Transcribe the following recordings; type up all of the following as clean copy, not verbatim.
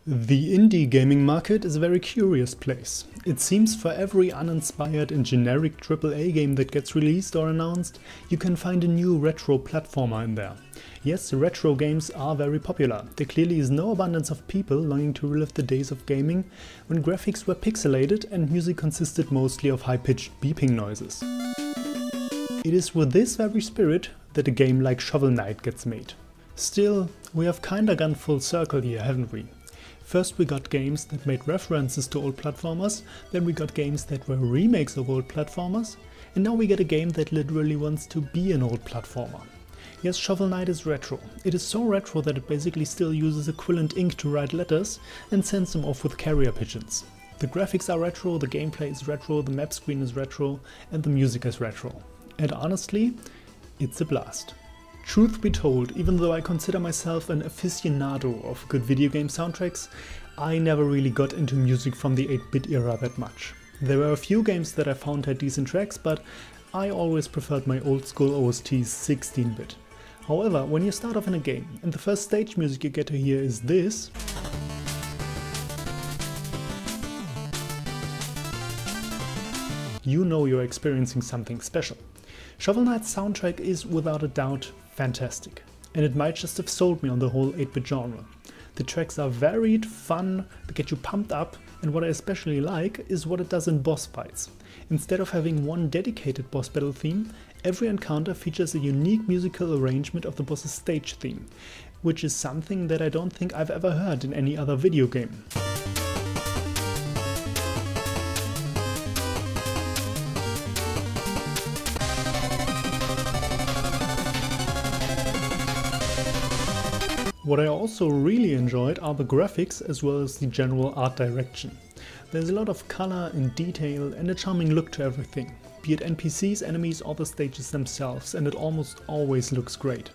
The indie gaming market is a very curious place. It seems for every uninspired and generic AAA game that gets released or announced, you can find a new retro platformer in there. Yes, retro games are very popular. There clearly is no abundance of people longing to relive the days of gaming when graphics were pixelated and music consisted mostly of high-pitched beeping noises. It is with this very spirit that a game like Shovel Knight gets made. Still, we have kinda gone full circle here, haven't we? First we got games that made references to old platformers, then we got games that were remakes of old platformers, and now we get a game that literally wants to be an old platformer. Yes, Shovel Knight is retro. It is so retro that it basically still uses acrylic ink to write letters and sends them off with carrier pigeons. The graphics are retro, the gameplay is retro, the map screen is retro, and the music is retro. And honestly, it's a blast. Truth be told, even though I consider myself an aficionado of good video game soundtracks, I never really got into music from the 8-bit era that much. There were a few games that I found had decent tracks, but I always preferred my old school OSTs 16-bit. However, when you start off in a game and the first stage music you get to hear is this, you know you're experiencing something special. Shovel Knight's soundtrack is without a doubt fantastic, and it might just have sold me on the whole 8-bit genre. The tracks are varied, fun, they get you pumped up, and what I especially like is what it does in boss fights. Instead of having one dedicated boss battle theme, every encounter features a unique musical arrangement of the boss's stage theme, which is something that I don't think I've ever heard in any other video game. What I also really enjoyed are the graphics as well as the general art direction. There's a lot of color and detail and a charming look to everything, be it NPCs, enemies or the stages themselves, and it almost always looks great.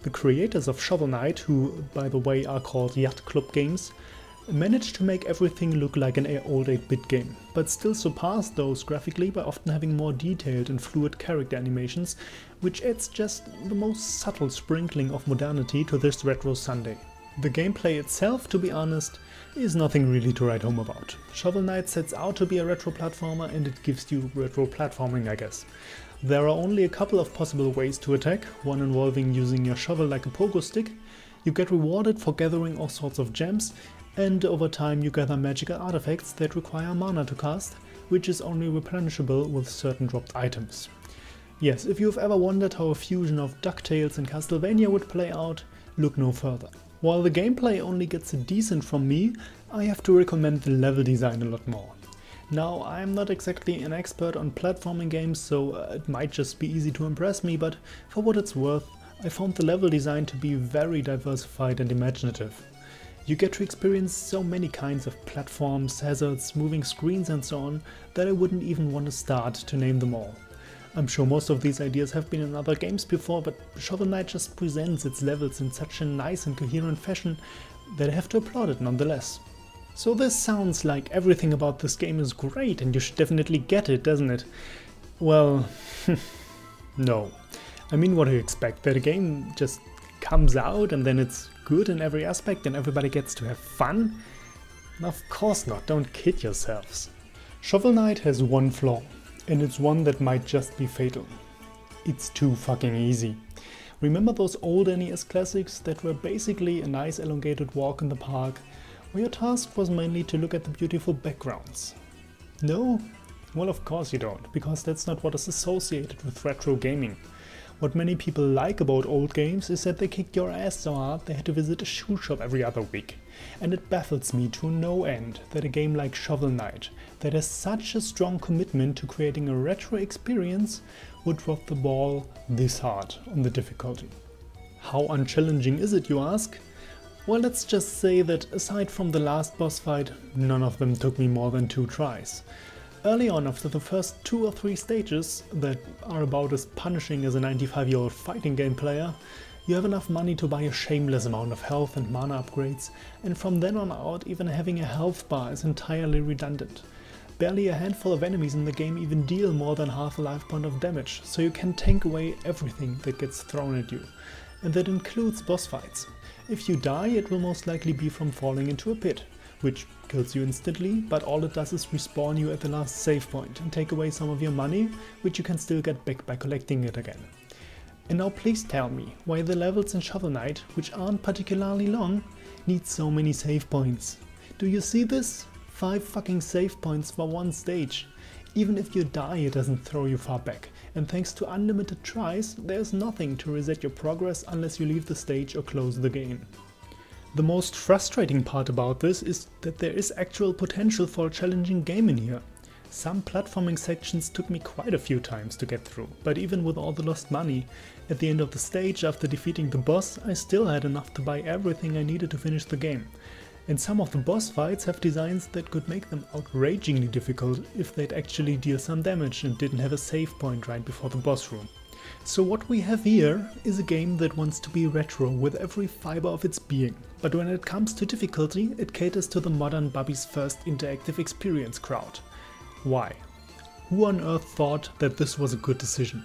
The creators of Shovel Knight, who by the way are called Yacht Club Games, managed to make everything look like an old 8-bit game, but still surpass those graphically by often having more detailed and fluid character animations, which adds just the most subtle sprinkling of modernity to this retro Sunday. The gameplay itself, to be honest, is nothing really to write home about. Shovel Knight sets out to be a retro platformer and it gives you retro platforming, I guess. There are only a couple of possible ways to attack, one involving using your shovel like a pogo stick. You get rewarded for gathering all sorts of gems, and over time you gather magical artifacts that require mana to cast, which is only replenishable with certain dropped items. Yes, if you've ever wondered how a fusion of DuckTales and Castlevania would play out, look no further. While the gameplay only gets a decent from me, I have to recommend the level design a lot more. Now, I'm not exactly an expert on platforming games, so it might just be easy to impress me, but for what it's worth, I found the level design to be very diversified and imaginative. You get to experience so many kinds of platforms, hazards, moving screens and so on that I wouldn't even want to start to name them all. I'm sure most of these ideas have been in other games before, but Shovel Knight just presents its levels in such a nice and coherent fashion that I have to applaud it nonetheless. So this sounds like everything about this game is great and you should definitely get it, doesn't it? Well, no. I mean, what do you expect? That a game just comes out and then it's good in every aspect and everybody gets to have fun? Of course not, don't kid yourselves. Shovel Knight has one flaw, and it's one that might just be fatal. It's too fucking easy. Remember those old NES classics that were basically a nice elongated walk in the park, where your task was mainly to look at the beautiful backgrounds? No? Well, of course you don't, because that's not what is associated with retro gaming. What many people like about old games is that they kicked your ass so hard they had to visit a shoe shop every other week. And it baffles me to no end that a game like Shovel Knight, that has such a strong commitment to creating a retro experience, would drop the ball this hard on the difficulty. How unchallenging is it, you ask? Well, let's just say that aside from the last boss fight, none of them took me more than 2 tries. Early on, after the first 2 or 3 stages that are about as punishing as a 95-year-old fighting game player, you have enough money to buy a shameless amount of health and mana upgrades, and from then on out even having a health bar is entirely redundant. Barely a handful of enemies in the game even deal more than half a life point of damage, so you can tank away everything that gets thrown at you. and that includes boss fights. If you die, it will most likely be from falling into a pit, which kills you instantly, but all it does is respawn you at the last save point and take away some of your money, which you can still get back by collecting it again. And now please tell me why the levels in Shovel Knight, which aren't particularly long, need so many save points. Do you see this? 5 fucking save points for one stage. Even if you die, it doesn't throw you far back, and thanks to unlimited tries, there's nothing to reset your progress unless you leave the stage or close the game. The most frustrating part about this is that there is actual potential for a challenging game in here. Some platforming sections took me quite a few times to get through, but even with all the lost money, at the end of the stage after defeating the boss, I still had enough to buy everything I needed to finish the game. And some of the boss fights have designs that could make them outrageously difficult if they'd actually deal some damage and didn't have a save point right before the boss room. So what we have here is a game that wants to be retro with every fiber of its being, but when it comes to difficulty, it caters to the modern Bubby's first interactive experience crowd. Why? Who on earth thought that this was a good decision?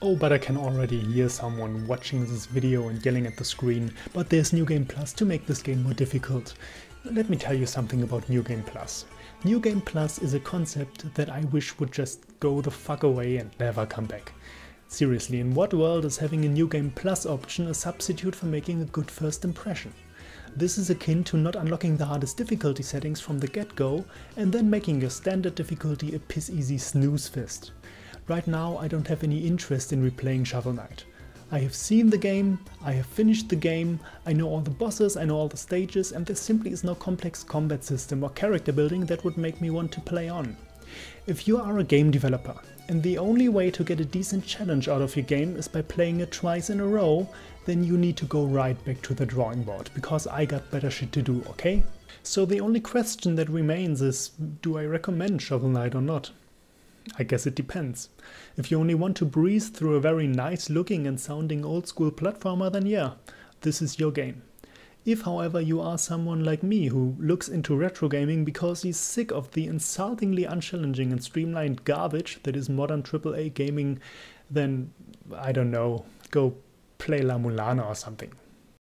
Oh, but I can already hear someone watching this video and yelling at the screen, but there's New Game Plus to make this game more difficult. Let me tell you something about New Game Plus. New Game Plus is a concept that I wish would just go the fuck away and never come back. Seriously, in what world is having a New Game Plus option a substitute for making a good first impression? This is akin to not unlocking the hardest difficulty settings from the get-go and then making your standard difficulty a piss-easy snooze fest. Right now I don't have any interest in replaying Shovel Knight. I have seen the game, I have finished the game, I know all the bosses, I know all the stages, and there simply is no complex combat system or character building that would make me want to play on. If you are a game developer and the only way to get a decent challenge out of your game is by playing it twice in a row, then you need to go right back to the drawing board, because I got better shit to do, okay? So the only question that remains is, do I recommend Shovel Knight or not? I guess it depends. If you only want to breeze through a very nice looking and sounding old school platformer, then yeah, this is your game. If however you are someone like me who looks into retro gaming because he's sick of the insultingly unchallenging and streamlined garbage that is modern AAA gaming, then I don't know, go play La Mulana or something.